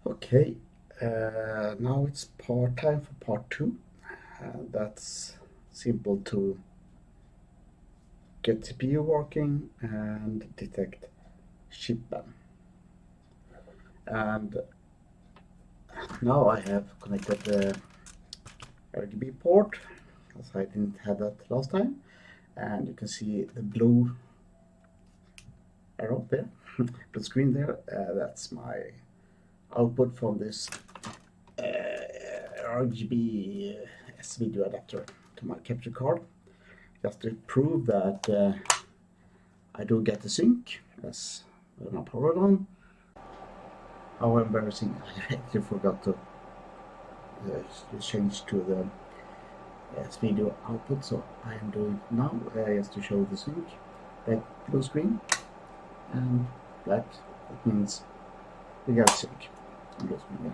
Okay, now it's time for part 2. That's simple to get CPU working and detect Chipmem. And now I have connected the RGB port, as I didn't have that last time. And you can see the blue arrow there, the screen there. That's my output from this RGB S-video adapter to my capture card, just to prove that I do get the sync as when I power it on. How embarrassing, I actually forgot to change to the S-video output, so I am doing it now just to show the sync. That blue screen and that means we got sync. Blue screen, yeah.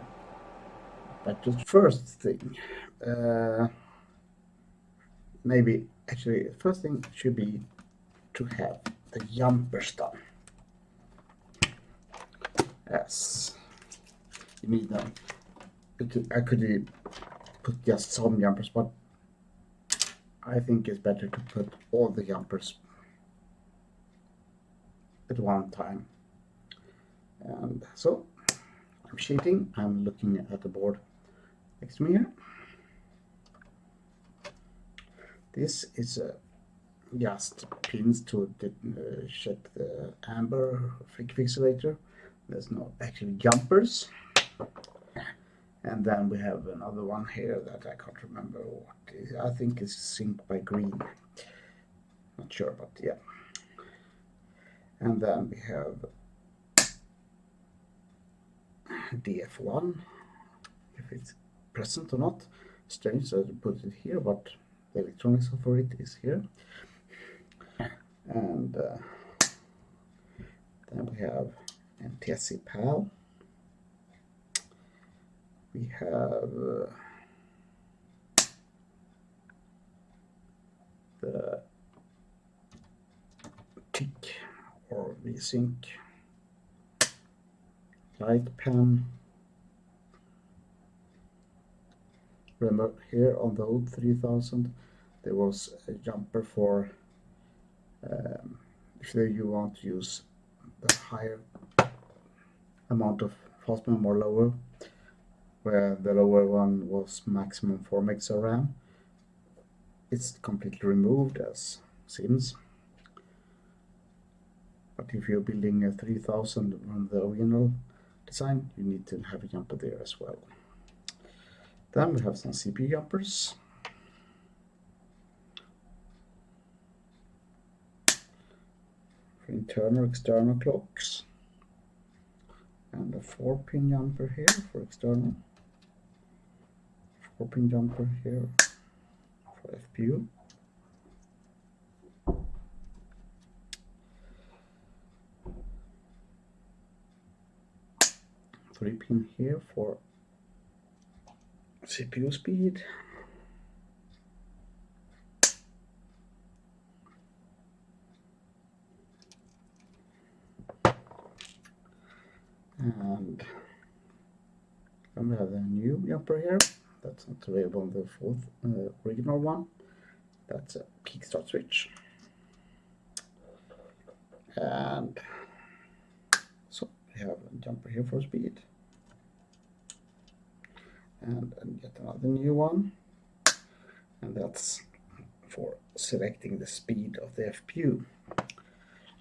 But the first thing, maybe actually the first thing should be to have the jumpers done. Yes, you need them. I could put just some jumpers, but I think it's better to put all the jumpers at one time. And so I'm cheating. I'm looking at the board next to me here. This is just pins to check the amber pixelator. There's no actually jumpers. And then we have another one here that I can't remember what it is. I think it's synced by green. Not sure, but yeah. And then we have DF1, if it's present or not. Strange that I put it here, but the electronics for it is here. And then we have NTSC PAL. We have the tick or VSync light pen. Remember here on the old 3000 there was a jumper for if you want to use the higher amount of fast mem or lower, where the lower one was maximum 4 megs of RAM. It's completely removed as seems. But if you're building a 3000 on the original design, you need to have a jumper there as well. Then we have some CPU jumpers. For internal, external clocks. And a 4-pin jumper here for external. 4-pin jumper here for FPU. 3-pin here for CPU speed. And then we have a new jumper here that's not available on the original one. That's a kickstart switch. And so we have a jumper here for speed. And yet another new one. And that's for selecting the speed of the FPU.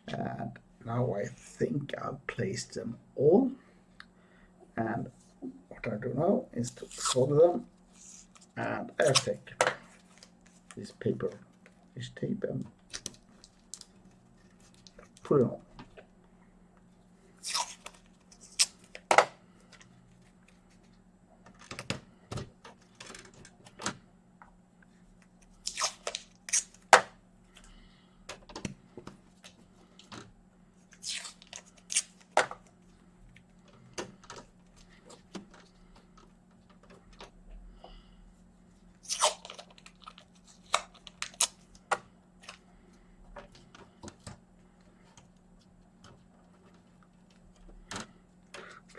And now I think I've placed them all. And what I do now is to solder them. And I take this paper, this tape, and put it on.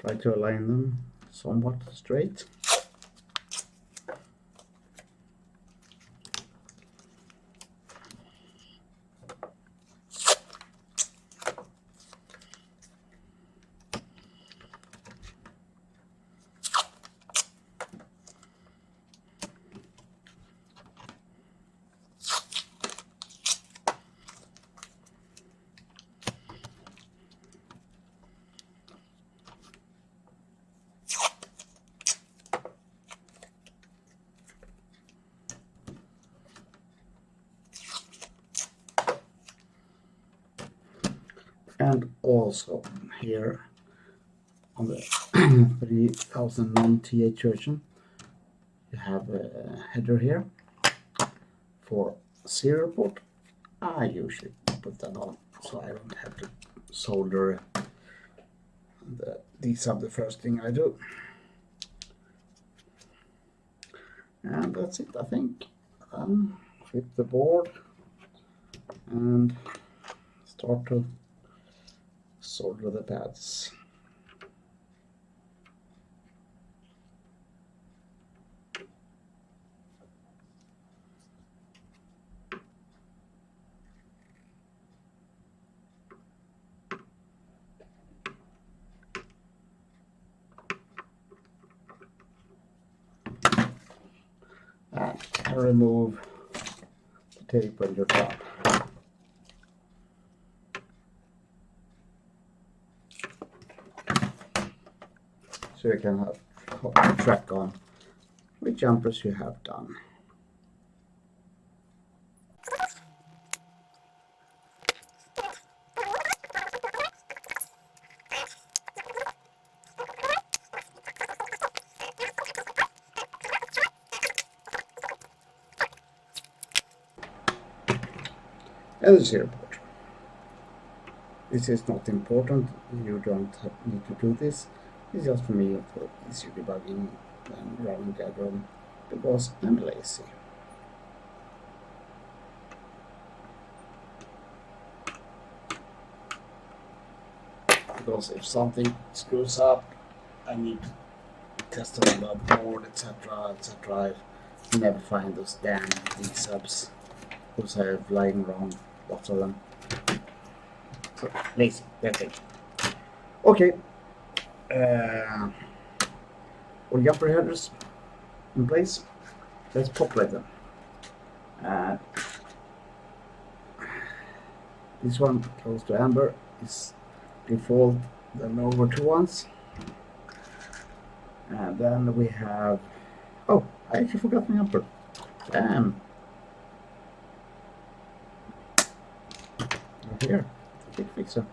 Try to align them somewhat straight. And also here on the 3009 version, you have a header here for serial port. I usually put that on so I don't have to solder. These are the first thing I do. And that's it, I think. Flip the board and start to solder the pads. And remove the tape when you're done. So you can have track on which jumpers you have done. And the serial port. This is not important, you don't need to do this. It's just for me for easy debugging and running diagram because I'm lazy. Because if something screws up, I need to test it on the board, etc. etc. I never find those damn D-subs because I have lying around lots of them. So, lazy, that's it. Okay. All jumper headers in place. Let's populate them. This one close to amber is default the lower two ones. And then we have, oh, I actually forgot my jumper. Damn. Here, quick fixer.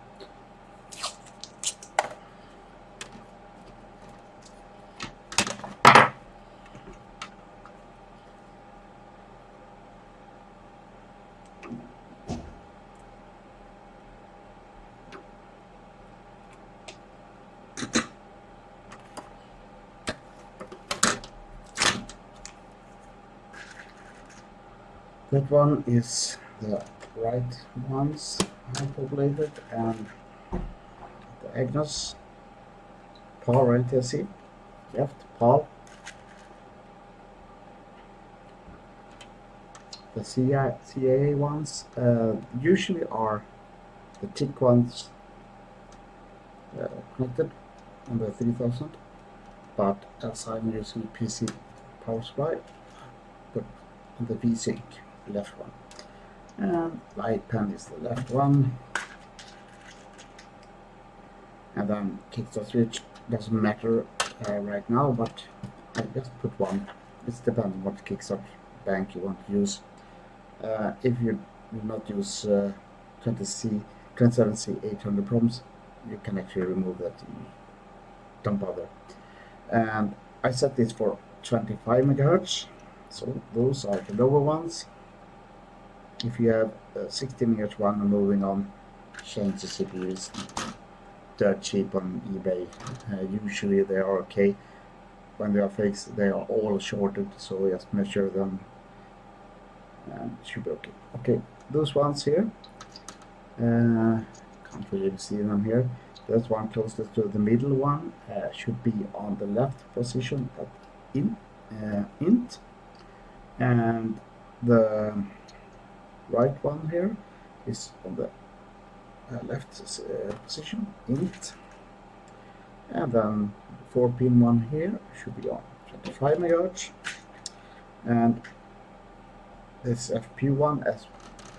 That one is the right ones I populated, and the Agnos, PAL NTSC, left PAL. The CAA ones usually are the TIC ones connected on the 3000, but as I'm using PC power supply, put on the V-Sync left one. And light pen is the left one. And then kickstart switch doesn't matter right now, but I just put one. It's depending on what kickstart bank you want to use. If you do not use 27C 800 proms, you can actually remove that. Don't bother. And I set this for 25 megahertz, so those are the lower ones. If you have 60 megahertz one and moving on, change the CPUs. Dirt cheap on eBay. Usually they are okay. When they are fixed, they are all shorted, so just measure them and it should be okay. Okay, those ones here, can't really see them here. That one closest to the middle one should be on the left position at int, and the right one here is on the left position int, and then 4-pin one here should be on 25 MHz, and this FPU one, as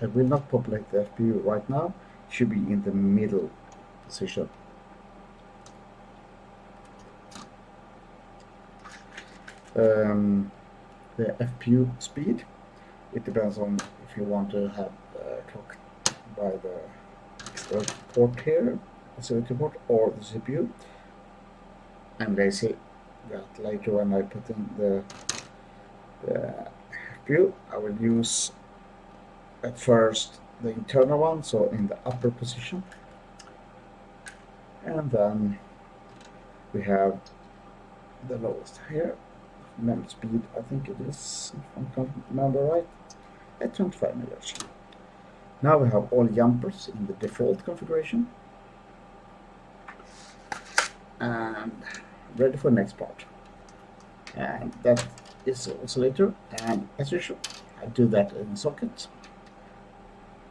I will not populate the FPU right now, should be in the middle position. The FPU speed, it depends on if you want to have clock by the external port here, oscillator port, or the CPU. I'm lazy that later when I put in the FPU, I will use at first the internal one, so in the upper position, and then we have the lowest here, mem speed, I think it is, if I can't remember right, at 25 MHz. Now we have all jumpers in the default configuration, and ready for the next part, and that is the oscillator. And as usual, I do that in socket.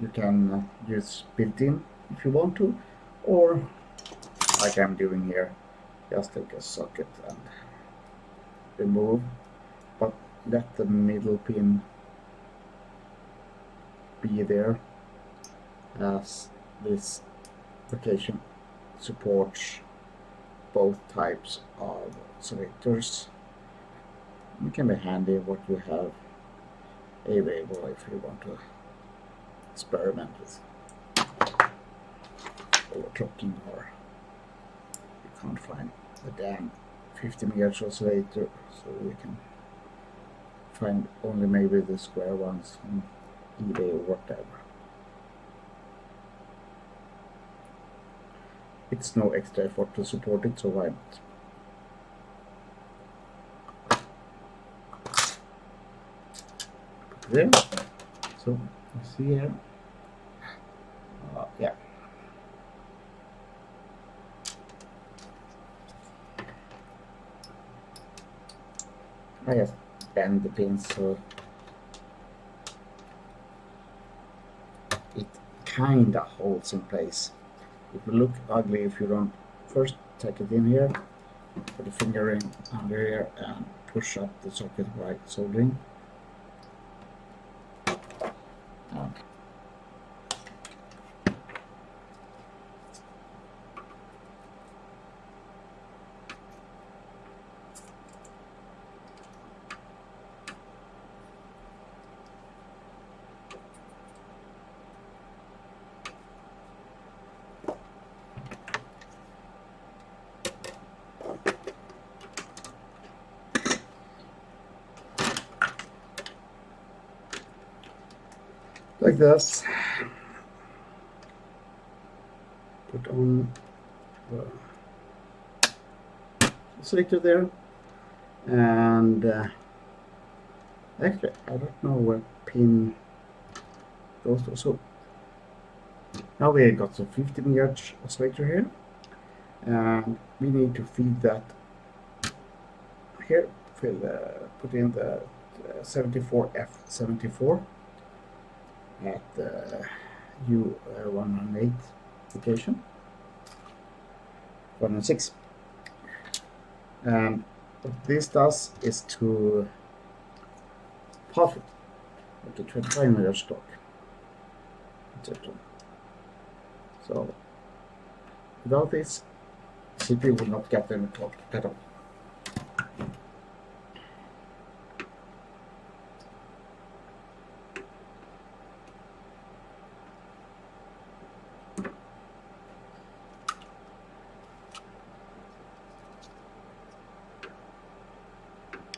You can use built-in if you want to, or like I'm doing here, just take a socket and remove, but let the middle pin be there, as this application supports both types of oscillators. It can be handy what you have available if you want to experiment with overclocking, or you can't find the damn 50 MHz oscillator, so we can find only maybe the square ones on eBay or whatever. It's no extra effort to support it, so why not? There, so you see here, yeah. I just bend the pins so it kinda holds in place. It will look ugly if you don't first take it in here, put the finger in under here, and push up the socket by soldering. Like that. Put on the selector there, and actually I don't know where pin goes to. So now we got the 50 MHz oscillator here, and we need to feed that here. Put in the 74F74 at the U108 location, 106. And what this does is to path it to 25 MHz clock, etc. So without this, CPU will not get any clock at all.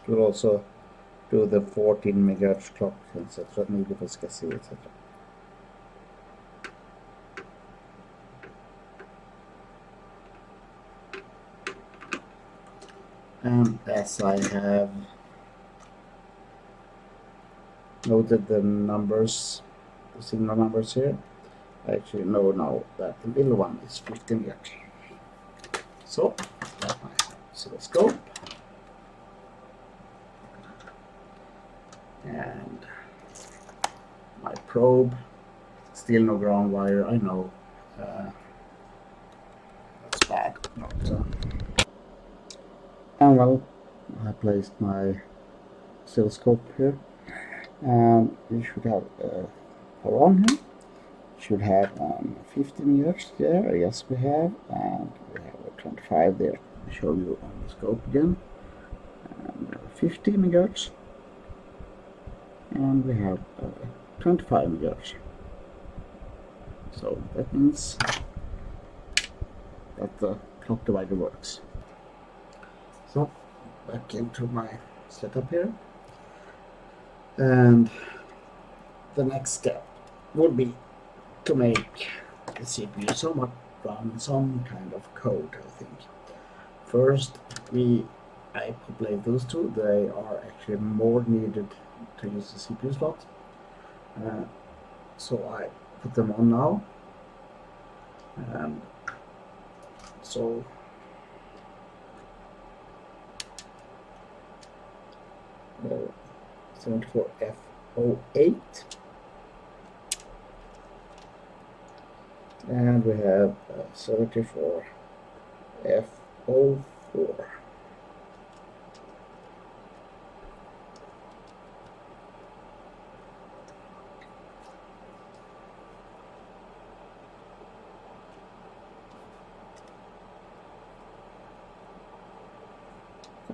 We'll also do the 14 MHz clock, etc. Needed for SCSI, etc. And as I have noted the numbers, the signal numbers here, I actually know now that the middle one is 15 MHz. So that's my oscilloscope, and my probe. Still no ground wire, I know. That's bad. And well, I placed my oscilloscope here, and you should have power on here. Should have 50 meters there. Yes, we have, and we have a 25 there. I'll show you on the scope again. And 50 megahertz, and we have 25 megahertz. So that means that the clock divider works. So back into my setup here, and the next step would be to make the CPU somewhat run some kind of code, I think. First, I populate those two. They are actually more needed to use the CPU slot. So I put them on now. So the 74F08, and we have 74F04.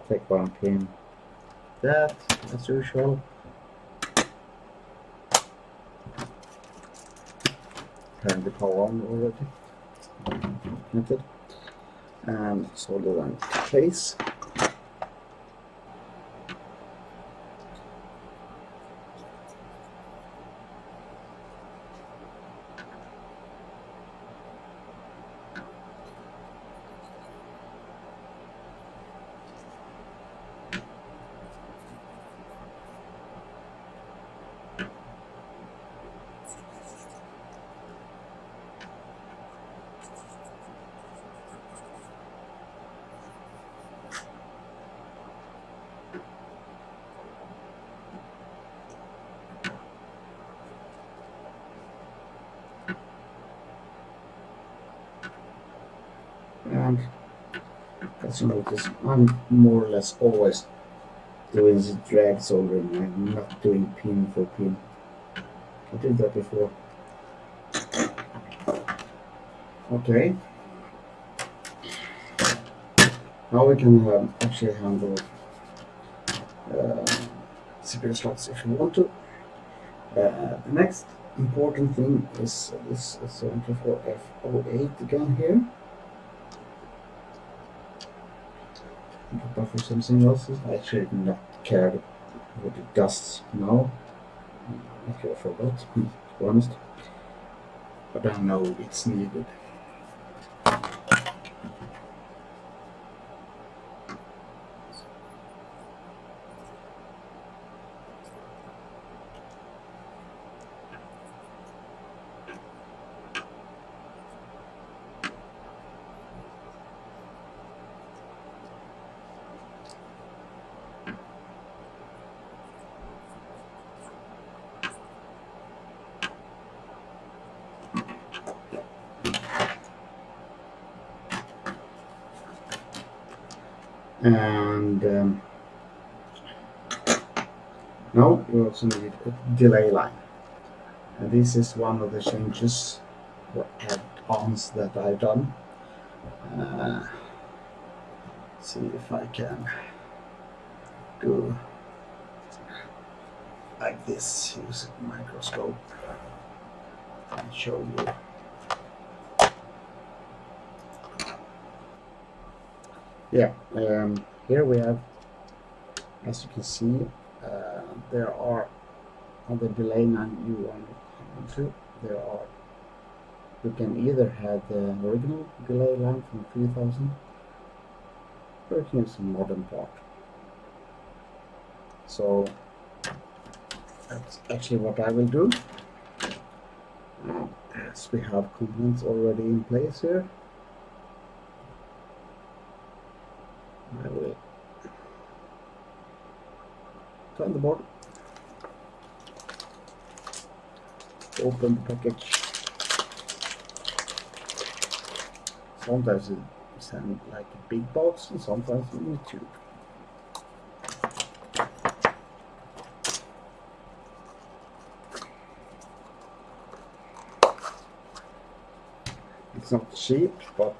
Take one pin, that as usual. Turn the power on already. Connected, and solder them into place. And as you notice, I'm more or less always doing the drag soldering. I'm not doing pin for pin. I did that before. Okay. Now we can actually handle CPU slots if you want to. The next important thing is this 74F08 again here. But for something else, I actually do not care what it does now. I forgot, to be honest. But I know it's needed. And now you also need a delay line, and this is one of the changes or add-ons that I've done. See if I can do like this, use a microscope and show you. Yeah, here we have, as you can see, there are on the delay line you want to, you can either have the original delay line from 3000, or you can use a modern part. So that's actually what I will do, as we have components already in place here. find the board, open the package. Sometimes it sends like a big box and sometimes in a tube. It's not cheap, but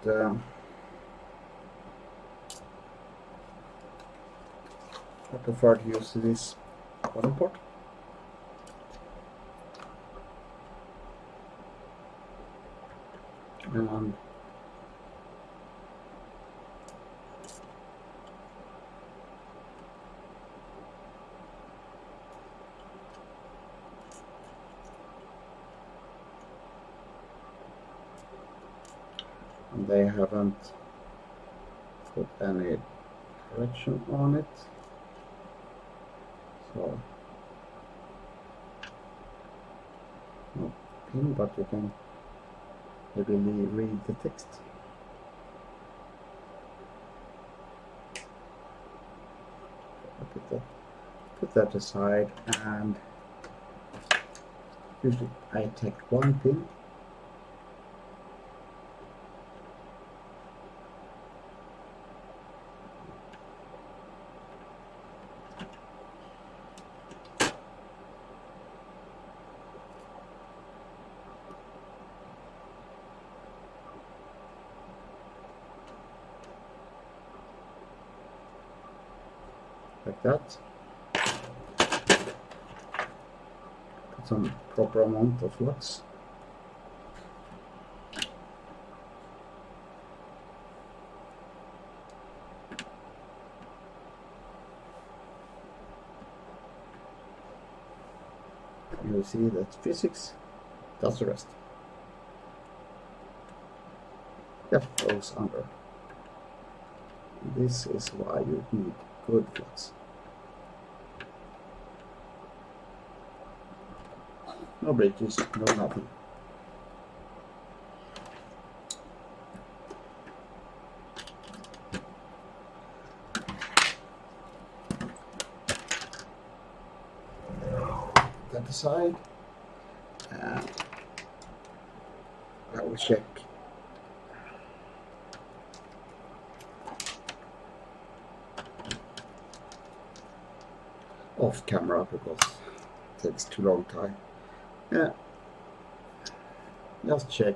I prefer to use this bottom port. And they haven't put any correction on it, so no pin, but you can maybe read the text. Put that aside, and usually I take one pin like that. Put some proper amount of flux. You'll see that physics does the rest. That goes under. This is why you need good flux. No bridges, no nothing. That aside, and I will check off camera because it takes too long time. Yeah, just check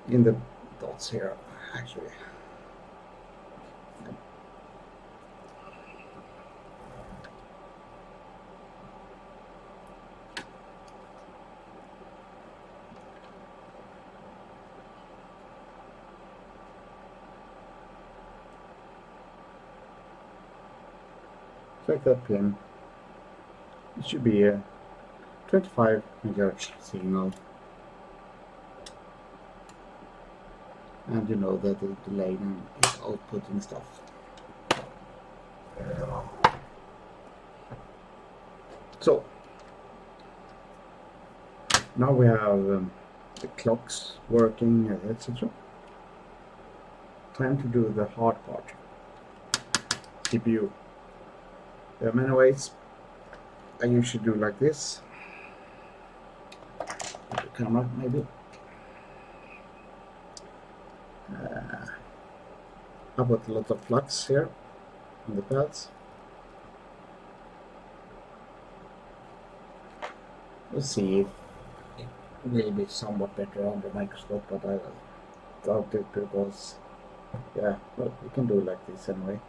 in the dots here actually. Check that pin. It should be a 25 MHz signal, and you know that the delay is outputting stuff. So now we have the clocks working, etc. Time to do the hard part. CPU. There are many ways. I usually do like this. The camera maybe. I put a lot of flux here on the pads. We'll see if it will be somewhat better on the microscope, but I doubt it because, yeah, well, we can do it like this anyway.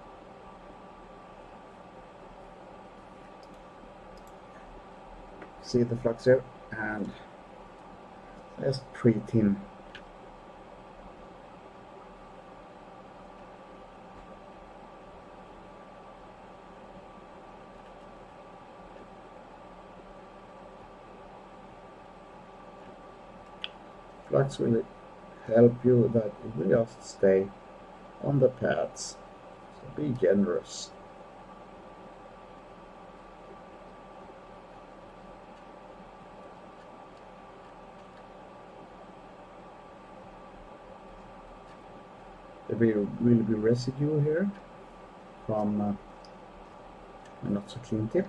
See the flux here, and just pre-tin. Flux will help you that it will just stay on the pads, so be generous. There will be residue here from and not so clean tip.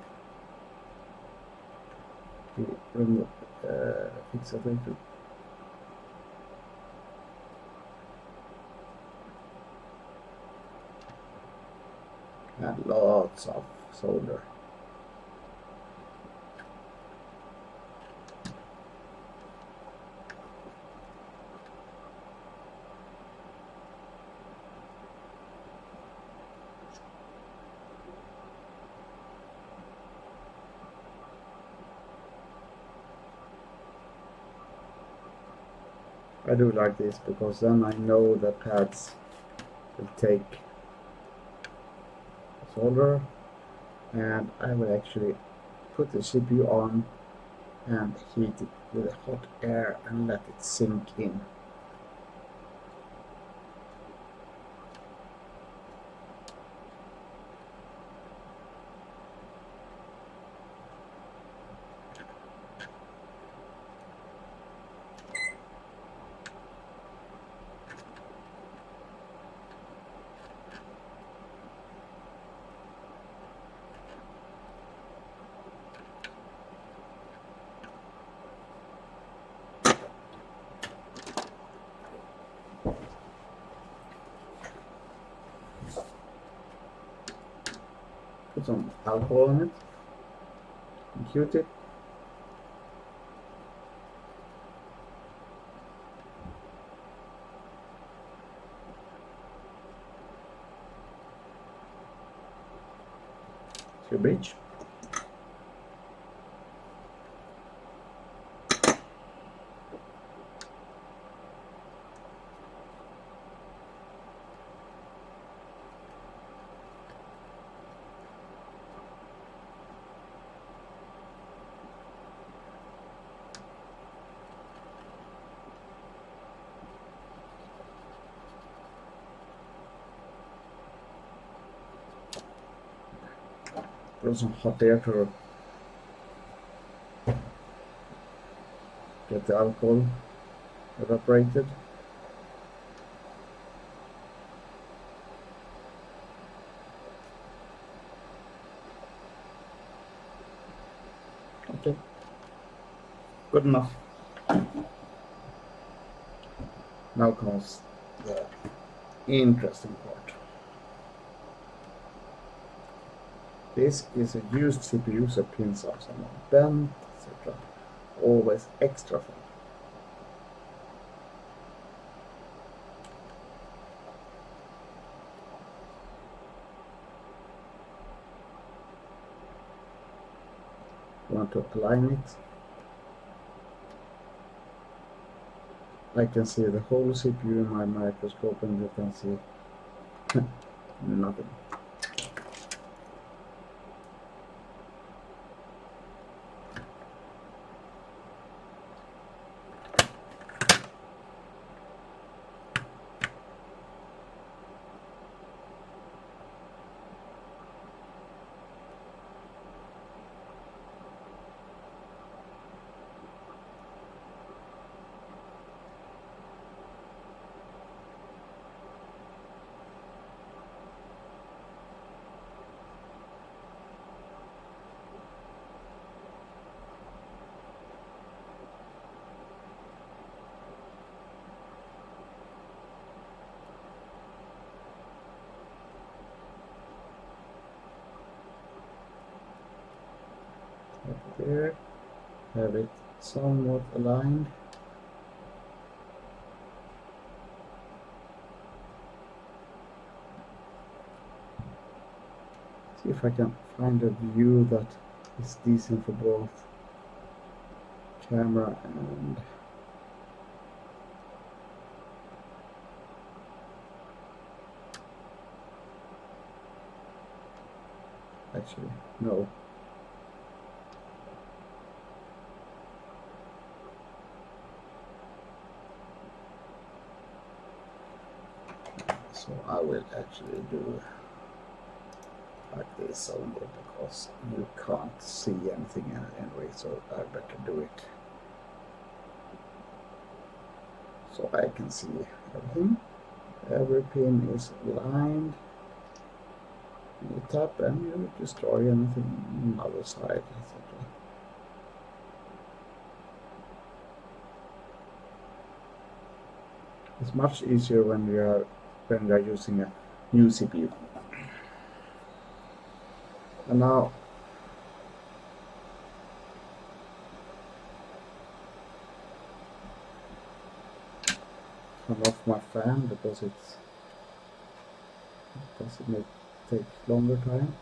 We remove fix that later. And lots of solder. I do like this because then I know the pads will take solder, and I will actually put the CPU on and heat it with hot air and let it sink in. Put some alcohol on it, and Q-tip. To bridge. Put some hot air to get the alcohol evaporated. Okay, good enough. Now comes the interesting part. This is a used CPU, so pins are somewhat bent, etc. Always extra fun. Want to align it. I can see the whole CPU in my microscope, and you can see nothing. Up there, have it somewhat aligned. See if I can find a view that is decent for both camera and actually no. So I will actually do like this only because you can't see anything anyway, so I better do it so I can see everything. Every pin is aligned. You tap and you destroy anything on the other side, etc. It's much easier when we are using a new CPU. And now turn off my fan because it may take longer time.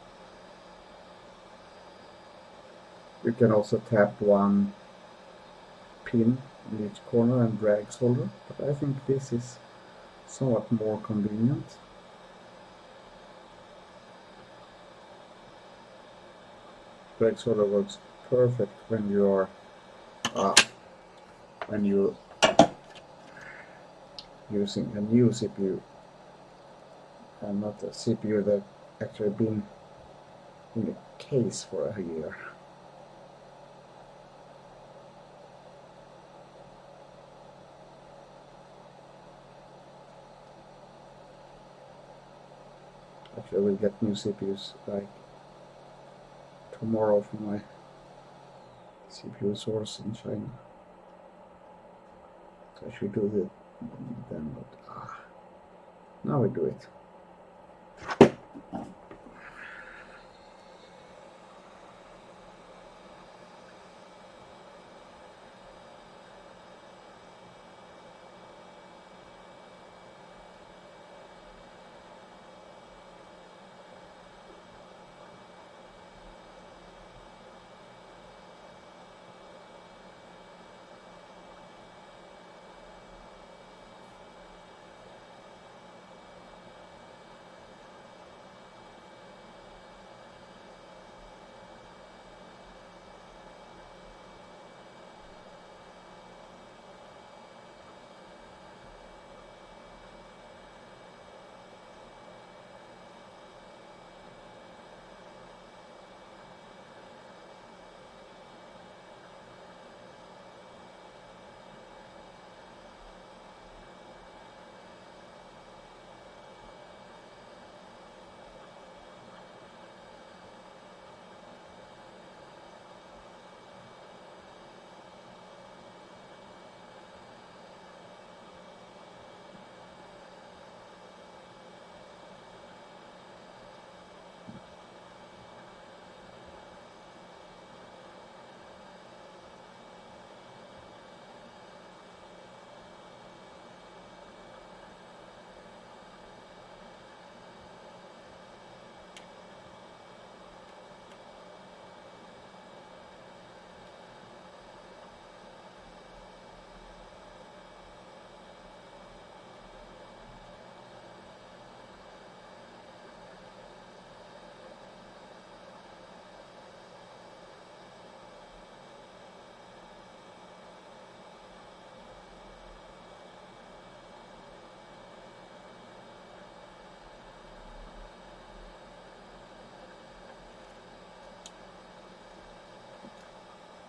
You can also tap one pin in each corner and drag solder, but I think this is somewhat more convenient. Drag solder works perfect when you are using a new CPU and not a CPU that actually been in the case for a year. Actually, I will get new CPUs like tomorrow from my CPU source in China. So I should do it then, but now we do it.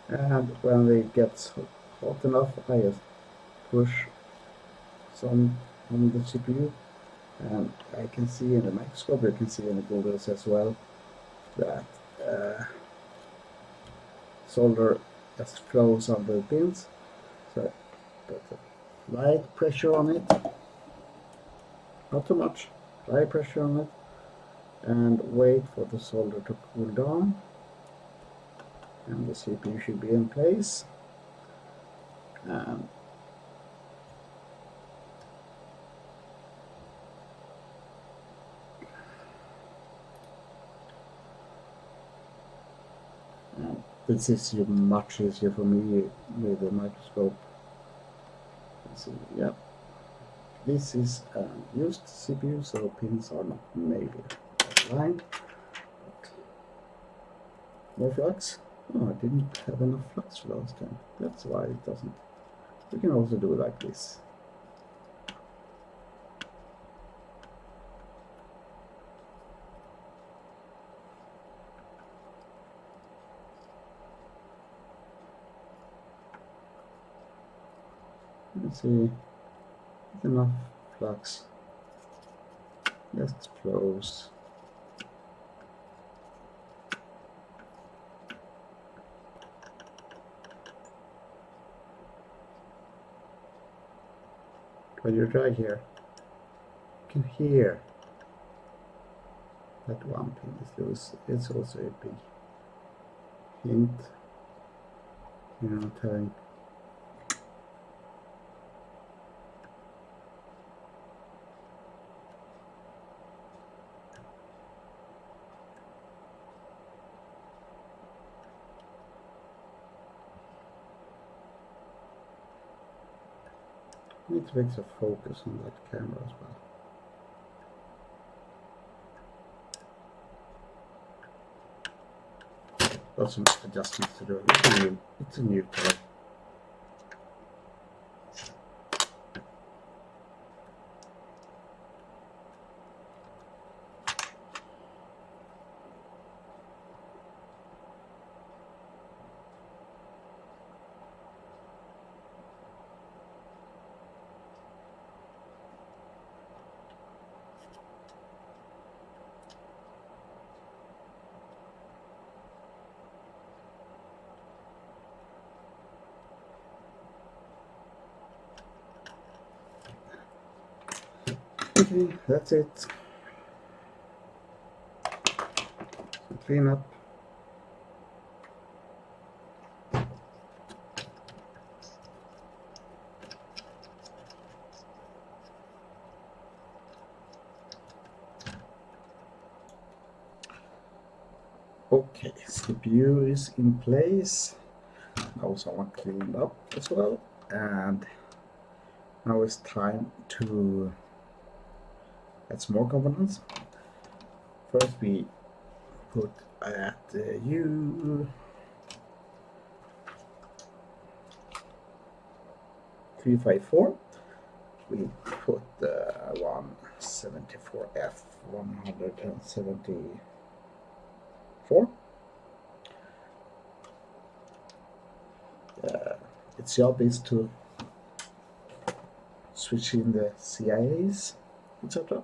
And when it gets hot enough, I just push some on the CPU, and I can see in the microscope, you can see in the googles as well, that solder just flows on the pins. So put a light pressure on it, not too much, light pressure on it, and wait for the solder to cool down, and the CPU should be in place. And this is much easier for me with the microscope. Let's see, yeah, this is a used CPU, so pins are not maybe aligned. More flux? Oh, I didn't have enough flux last time. That's why it doesn't. We can also do it like this. Let's see, enough flux, just flows When you drag here, you can hear that one pin is loose. It's also a big hint. You're not having need to fix a focus on that camera as well. Got some adjustments to do. It's a new color. Okay, that's it. So clean up. Okay, CPU is in place. Now someone cleaned up as well, and now it's time to add some more components. First we put at U354, we put the 174F174. Its job is to switch in the CIAs, etc.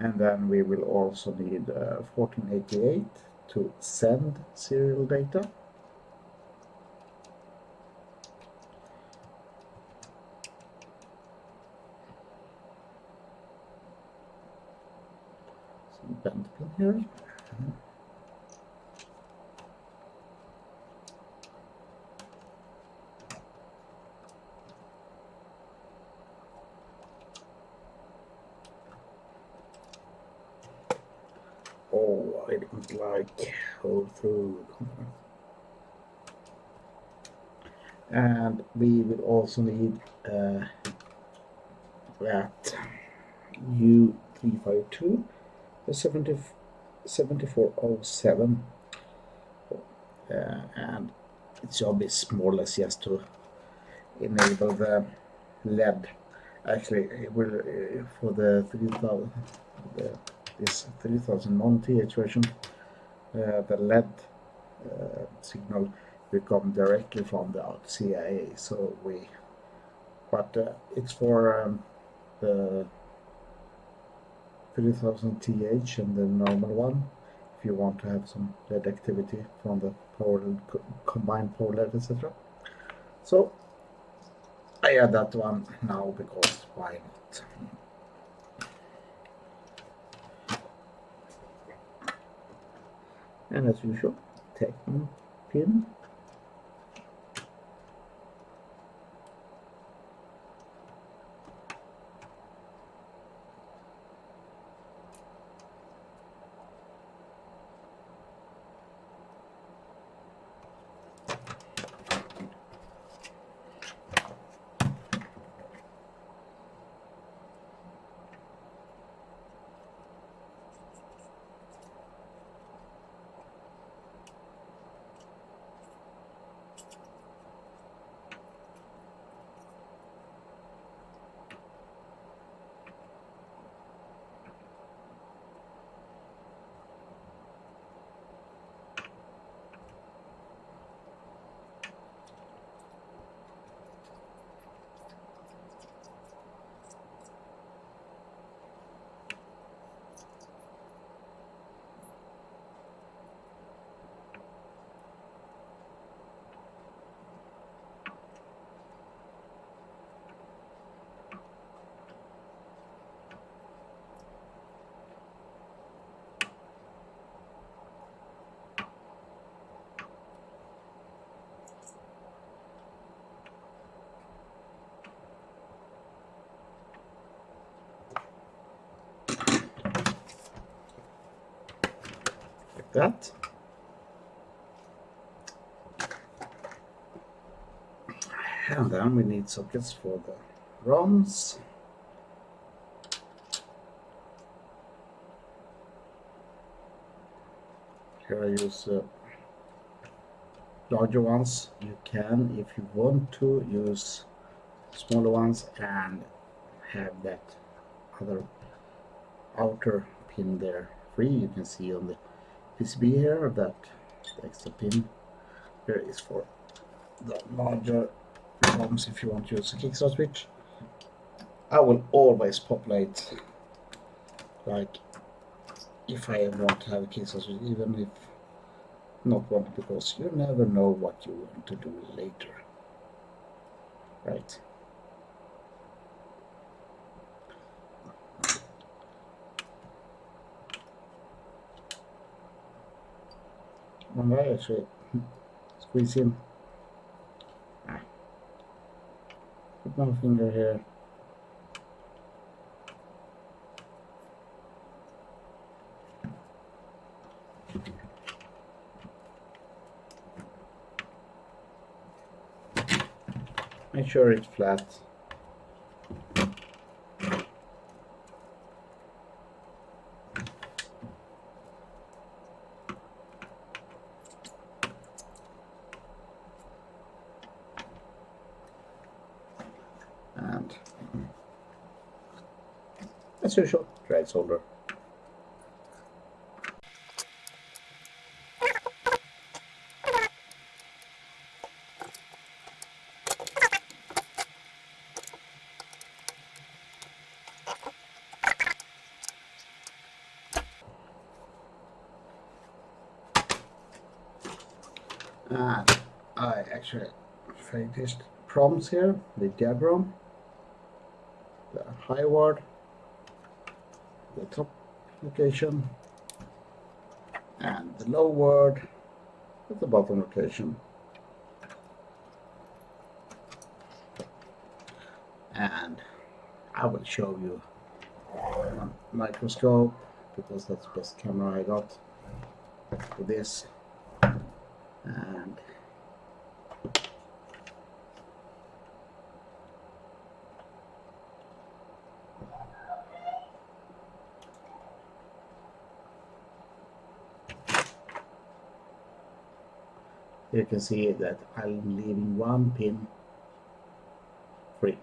And then we will also need 1488 to send serial data. Some bend pin here. Oh, I don't like hold through component. And we will also need that U352, the 7407, and its job is more or less just to enable the LED. Actually, it will for the 3000, this 3000 non-TH version, the LED signal will come directly from the CIA. So but it's for the 3000 TH and the normal one. If you want to have some LED activity from the power combined power LED, etc. So I add that one now because why not? And as usual, take one pin. that. And then we need sockets for the ROMs. Here I use larger ones. You can, if you want to, use smaller ones and have that other outer pin there free. You can see on the PCB here that the extra pin here is for the larger ROMs if you want to use a kickstart switch. I will always populate, like, if I want to have a kickstart switch, even if not one, because you never know what you want to do later, right? And I actually squeeze in. Put my finger here. Make sure it's flat. And as usual, dry solder. And I actually finished prompts here, the diagram, the high word, the top location, and the low word at the bottom location. And I will show you on microscope, because that's the best camera I got for this. And you can see that I'm leaving one pin free.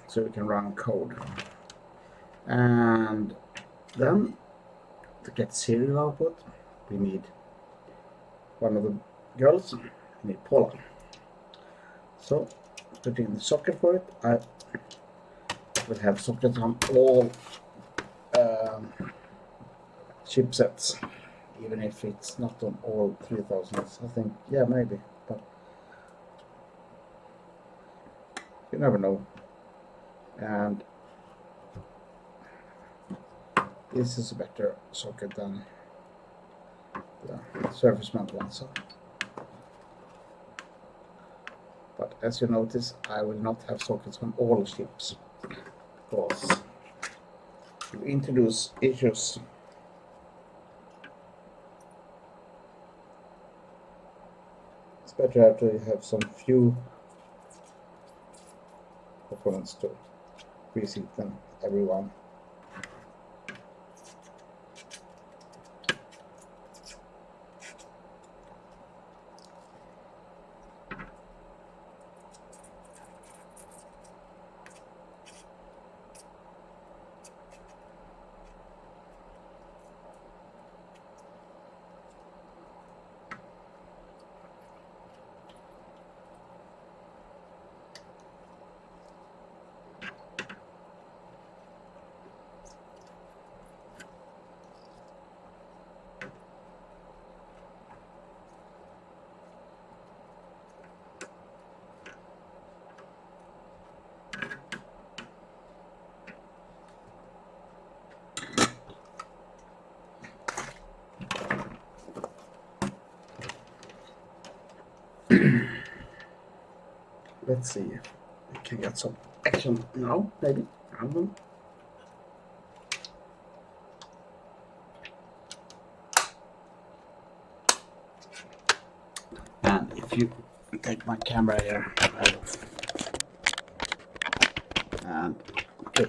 So we can run code. And then to get serial output, we need one of the girls, we need Paula. So put in the socket for it. I will have sockets on all chipsets, even if it's not on all 3000s. I think, yeah, maybe, but you never know. And this is a better socket than the surface mount one. So, but as you notice, I will not have sockets on all chips, because you introduce issues. It's better to have some few components to reseat them everyone. Let's see. we can get some action now, maybe. I don't know. And if you take my camera here, and okay,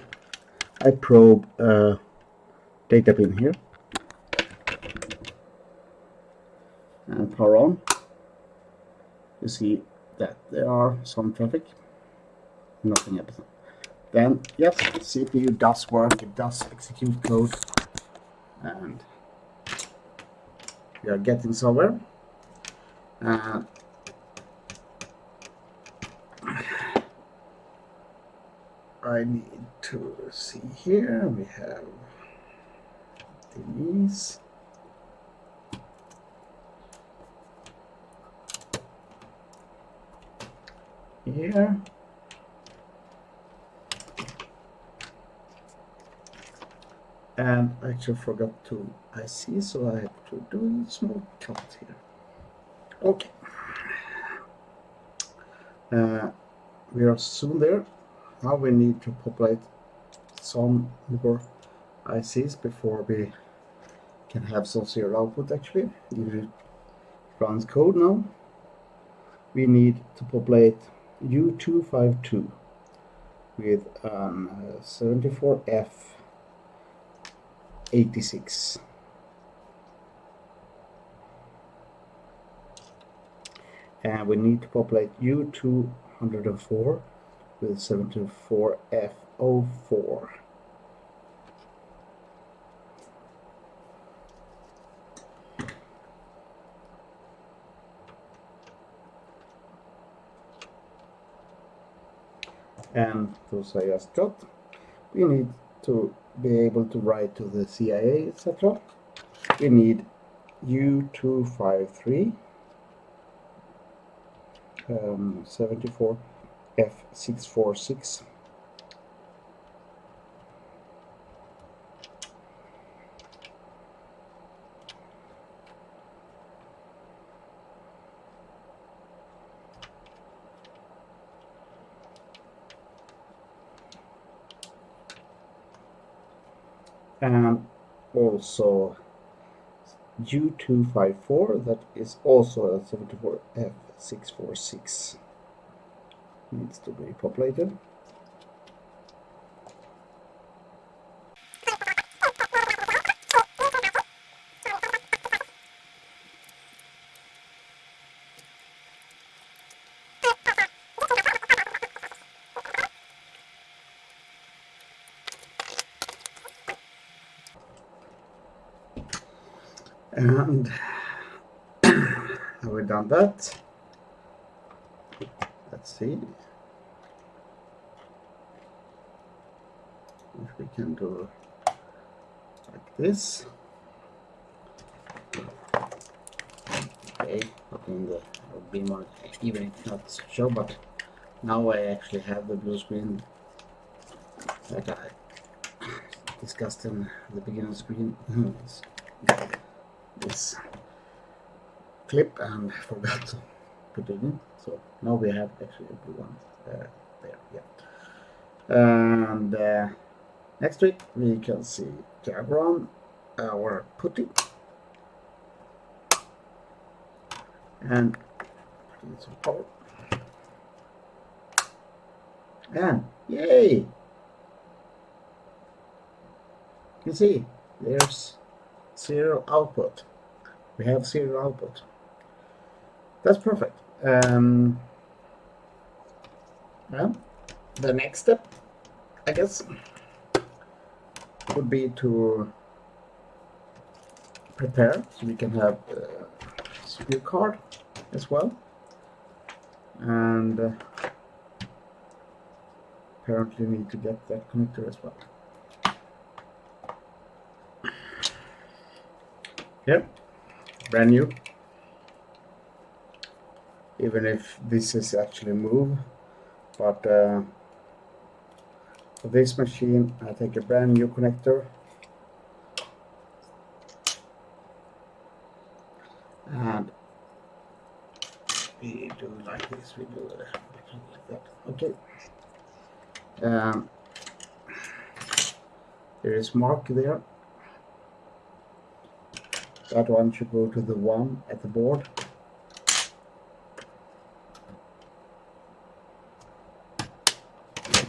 I probe data pin here and power on. You see that there are some traffic, nothing happens. Then yes, CPU does work, it does execute code, and we are getting somewhere. I need to see here, we have these. Here. And I actually forgot to IC, so I have to do a small cut here. Okay. We are soon there. Now we need to populate some more ICs before we can have some serial output actually. If it runs code now, we need to populate U252 with 74F86. And we need to populate U204 with 74F04. And those I just got. We need to be able to write to the CIA, etc. We need U253 74F646. And also U254, that is also a 74F646, needs to be populated. And have we done that? Let's see if we can do like this. Okay, putting the beam on, even if it's not show, but now I actually have the blue screen that I discussed in the beginning screen. This clip and forgot to put it in, so now we have actually a blue one there, yeah. And next week we can see diagram our putty and put in some power, and yay, you see there's serial output. We have serial output. That's perfect. Well, the next step, I guess, would be to prepare so we can have a CPU card as well, and apparently need to get that connector as well. Yeah, brand new. Even if this is actually move, but for this machine I take a brand new connector and we do like this, we do like that. Okay. Um, there is mark there. That one should go to the 1 at the board.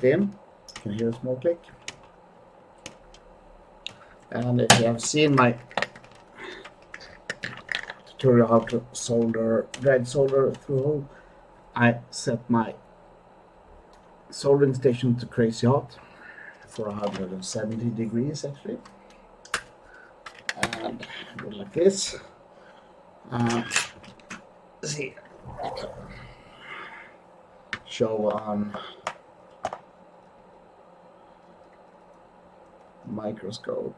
Then you can hear a small click. And if you have seen my tutorial how to drag solder through hole, I set my soldering station to crazy hot for 170 degrees actually. And go like this. See, show on microscope.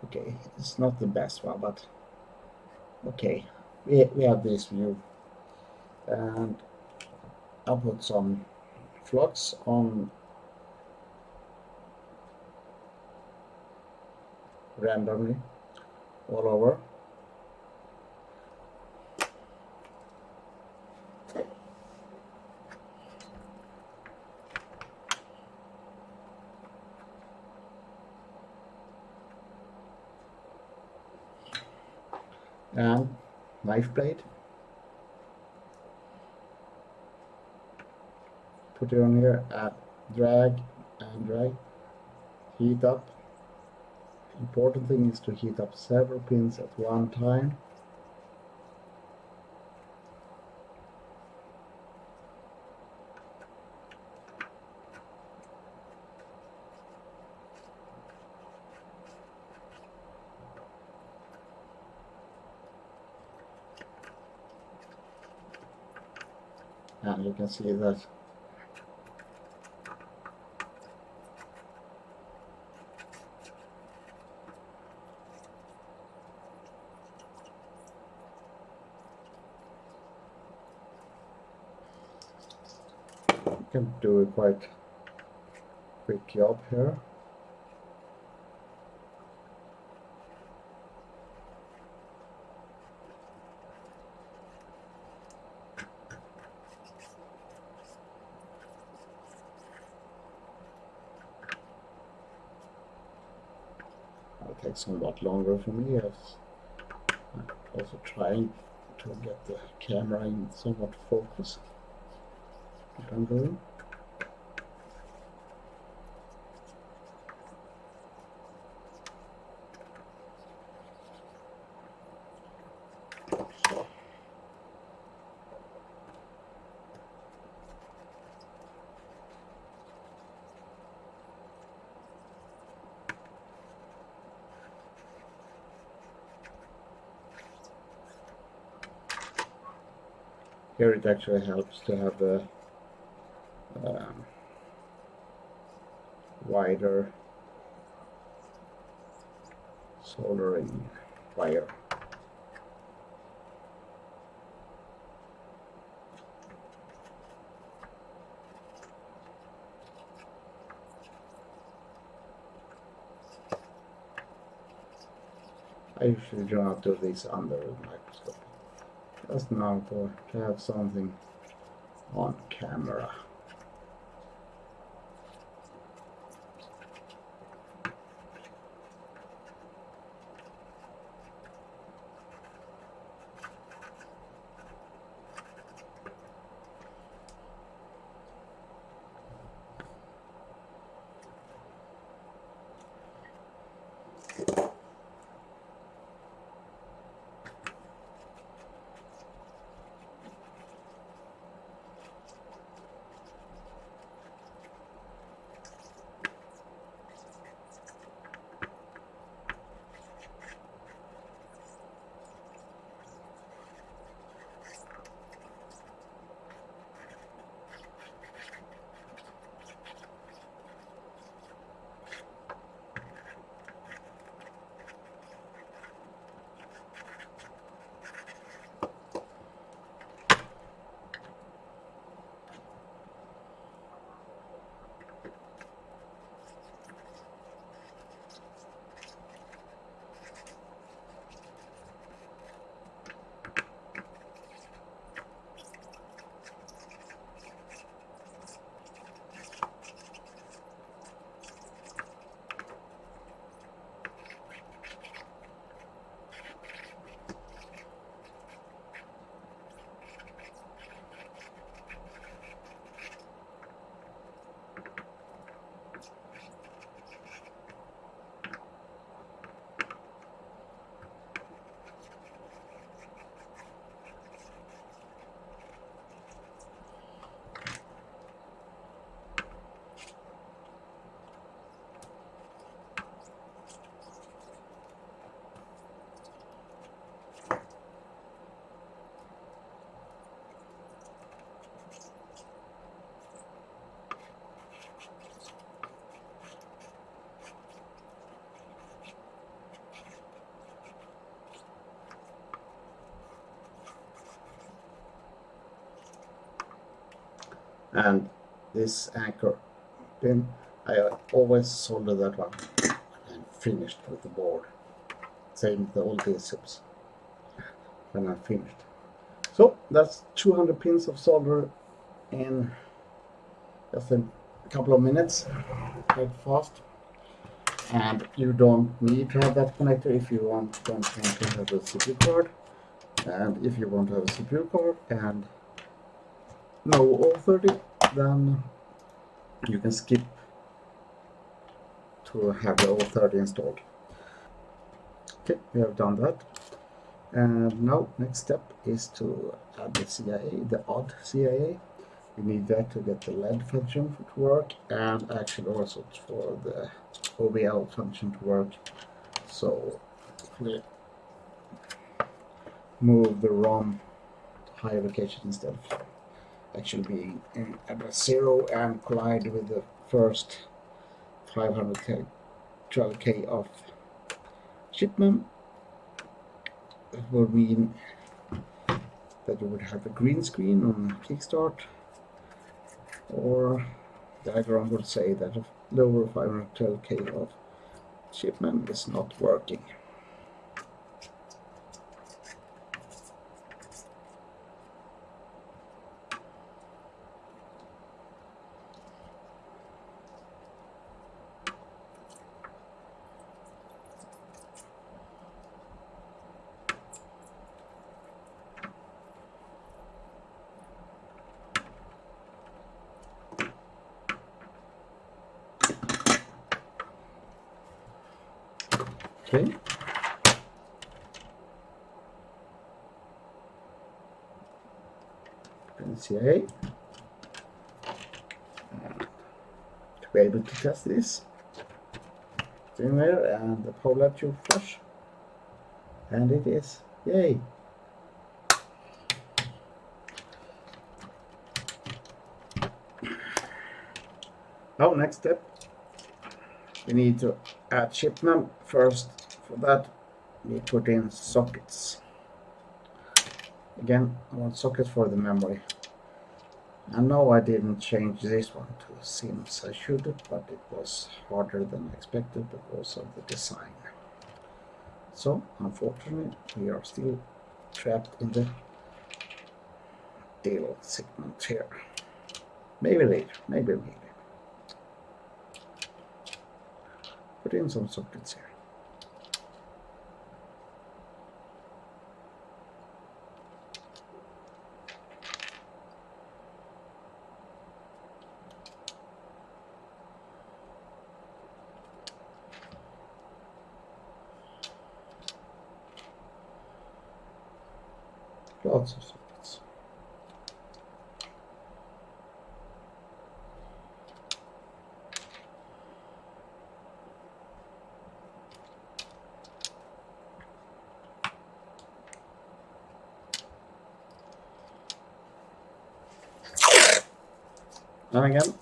Okay, it's not the best one, but okay, we have this view, and I'll put some flux on randomly all over. And knife blade, put it on here, drag and drag, heat up. Important thing is to heat up several pins at one time. And you can see that you can do a quite quick job here. It'll take somewhat longer for me. I'm also trying to get the camera in somewhat focus. What I'm doing. Here it actually helps to have a wider soldering wire. I usually do not do this under the microscope. Just now to have something on camera. And this anchor pin, I always solder that one and finished with the board. Same with the old adhesives when I'm finished. So that's 200 pins of solder in just a couple of minutes, quite fast. And you don't need to have that connector if you don't want to have a CPU card. And if you want to have a CPU card and no O30, then you can skip to have the O30 installed. Okay, we have done that. And now next step is to add the CIA, the odd CIA. You need that to get the LED function to work, and actually also for the OBL function to work. So we move the ROM to higher location instead of actually being in address 0 and collide with the first 512K of Chipmem. That would mean that you would have a green screen on Kickstart, or the diagram would say that a lower 512K of Chipmem is not working. Okay. CIA. To be able to test this, it's in there, and the power tube flush, and it is. Yay! Now next step, we need to add Chipmem. First, for that we put in sockets. Again, I want sockets for the memory. And no, I didn't change this one to Sims. I should have, but it was harder than I expected because of the design. So, unfortunately, we are still trapped in the deal segment here. Maybe later, maybe. Put in some sockets here. Lots of sockets. And again,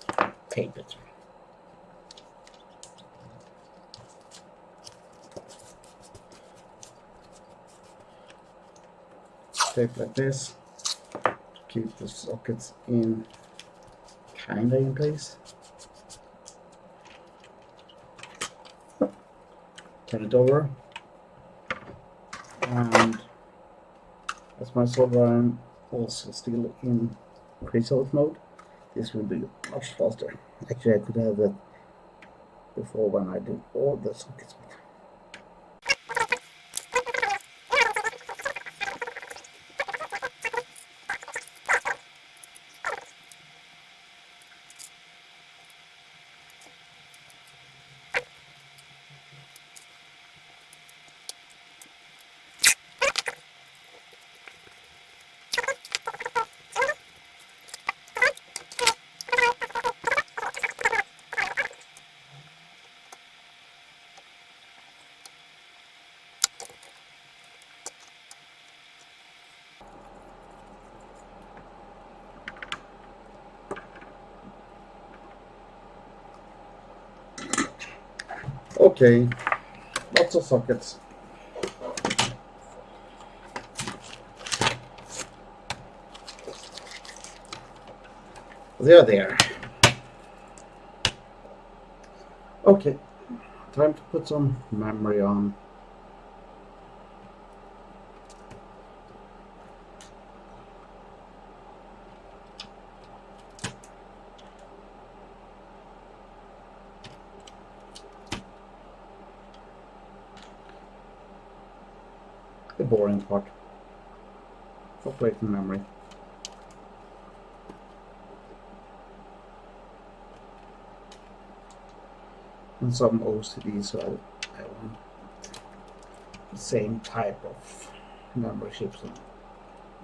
tape it. Tape like this to keep the sockets in kinda in place. Turn it over, and as my solder iron also still in pre-salt mode, this will be much faster. Actually, I could have that before when I did all the sockets. Okay, lots of sockets. They're there. Okay, time to put some memory on. The boring part. Populating memory. And some OCD, so I want the same type of memory chips on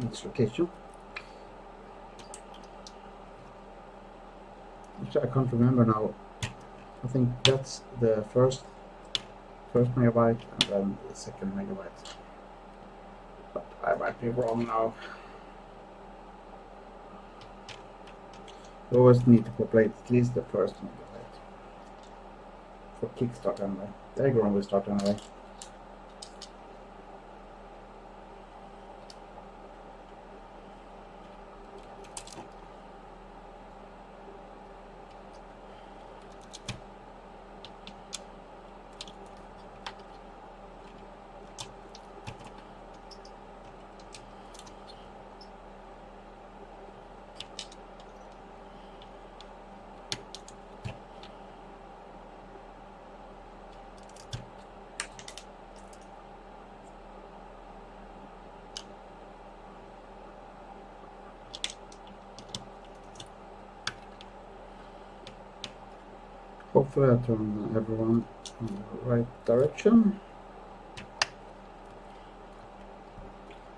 each location. Which I can't remember now. I think that's the first megabyte and then the second megabyte. But I might be wrong now. You always need to populate at least the first megabyte for kickstart anyway. Diagram will start anyway. Hopefully I turn everyone in the right direction.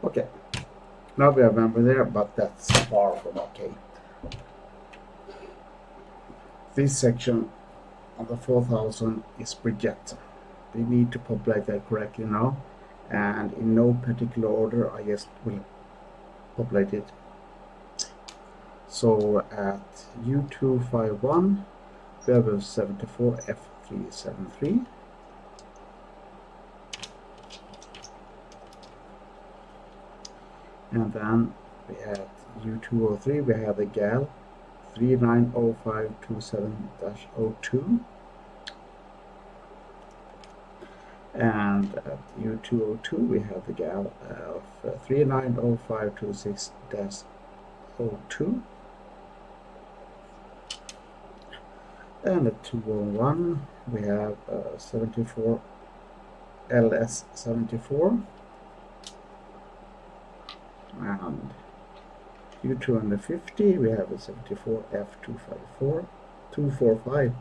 Okay, now we have memory there, but that's far from okay. This section on the 4000 is Bridget. We need to populate that correctly now, and in no particular order. I just will populate it. So at U251 we have a 74F373. And then we have U203, we have the GAL 390527-02. And at U202 we have the GAL of 390526-02. And at 201 we have 74 LS74. And U250 we have a 74 F245.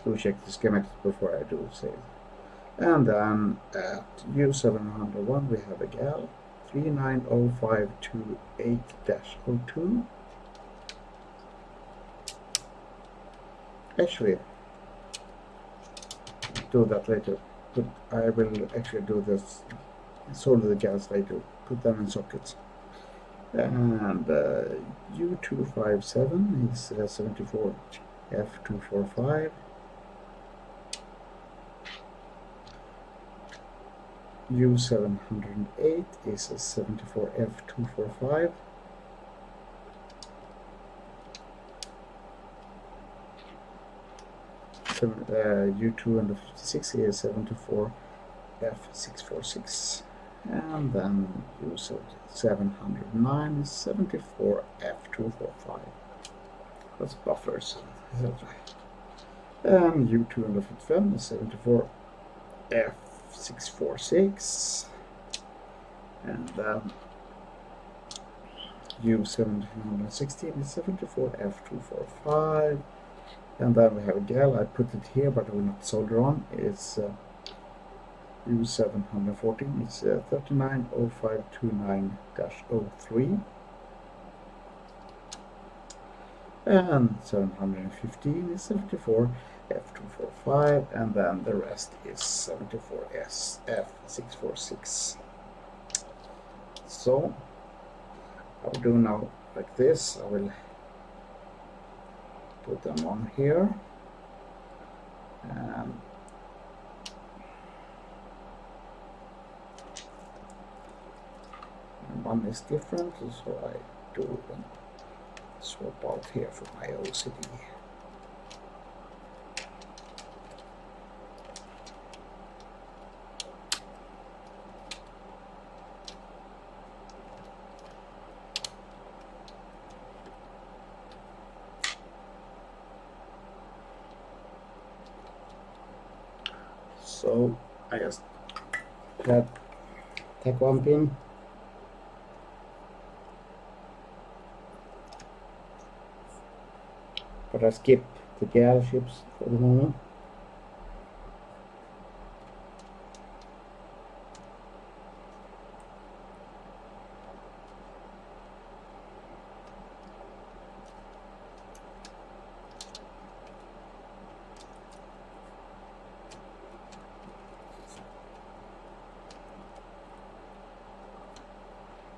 Do check the schematics before I do save. And then at U701 we have a GAL 390528-02. Actually, do that later, but I will actually do this, solder the GALs later, put them in sockets. And U257 is 74 F245. U708 is a 74 F245. U256 is 74 F646. And then U709 is 74 F245. That's buffers. Is that right? And U255 is 74 F646. And then U716 is 74 F245. And then we have a GAL. I put it here, but I will not solder on. It's U714. It's 390529-03. And 715 is 74 F245. And then the rest is 74 F646. So I will do now like this. I will put them on here, and one is different, so I do swap out here for my OCD. So I just take one pin, but I skip the gal chips for the moment.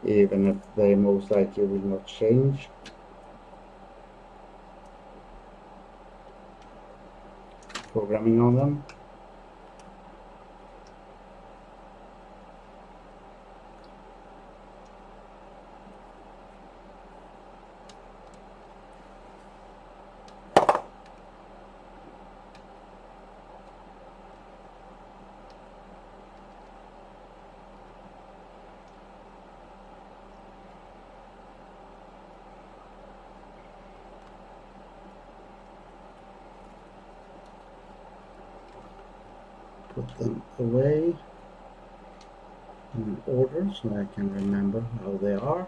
Even if they most likely will not change. Programming on them. Put them away in order so I can remember how they are.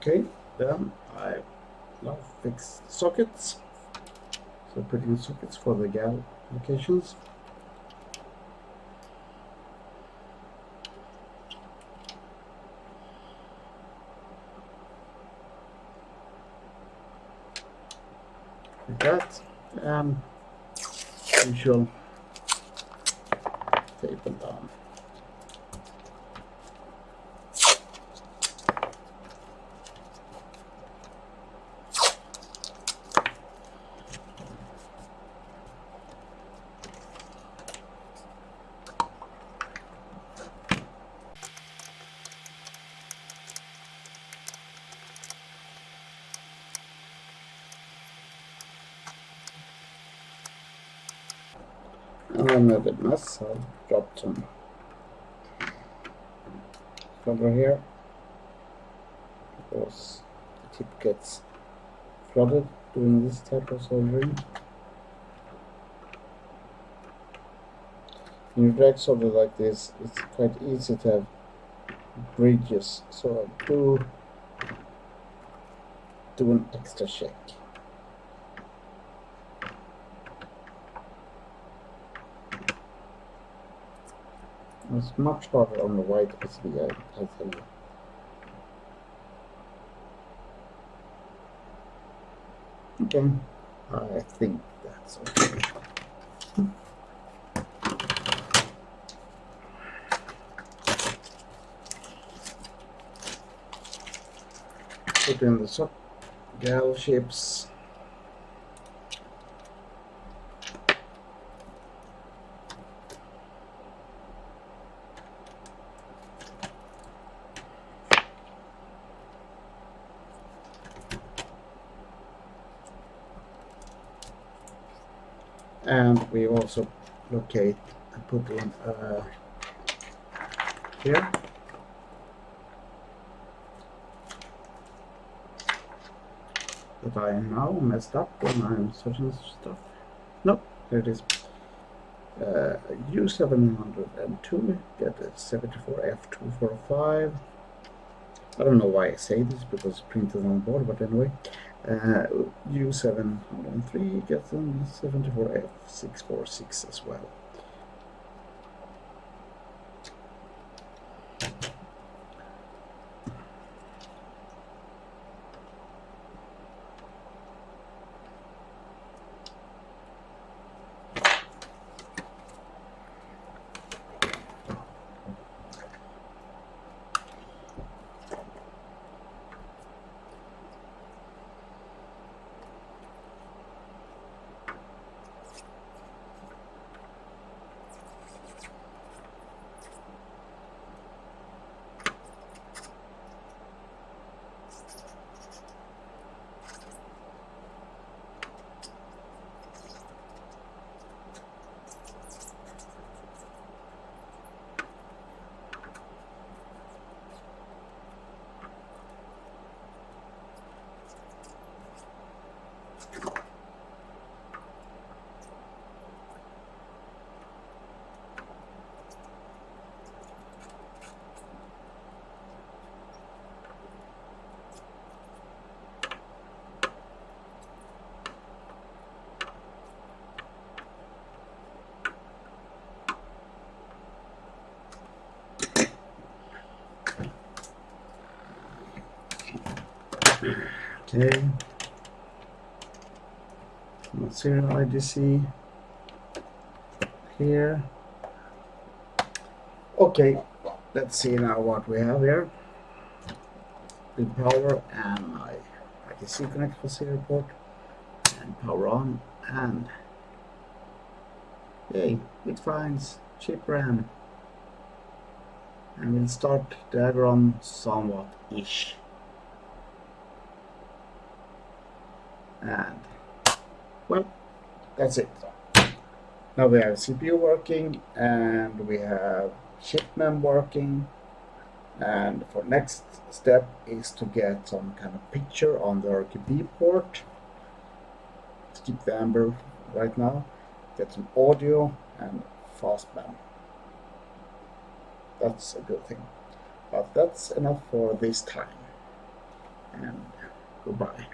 Okay, then I now fix sockets. So put in sockets for the gal locations. Like that, and usual tape them down. And I made a mess. I dropped some cover here because the tip gets flooded doing this type of soldering. When you drag solder like this, it's quite easy to have bridges, so I do an extra check. It's much harder on the white PCB, I tell you. Okay, I think that's okay. Put in the gal chips. And we also locate and put in here that I am now messed up when I'm searching stuff. No, there it is. U702, get a 74F245. I don't know why I say this because it's printed on the board, but anyway. U703 gets a 74F646 as well. Okay, serial IDC here. Okay, let's see now what we have here. The power and my IDC connect for serial port and power on, and yay, it finds chip RAM. And we'll start diagram somewhat ish. And well, that's it. Now we have CPU working and we have Chipmem working, and for next step is to get some kind of picture on the RGB port. Skip the amber right now. Get some audio and fastband. That's a good thing. But that's enough for this time. And goodbye.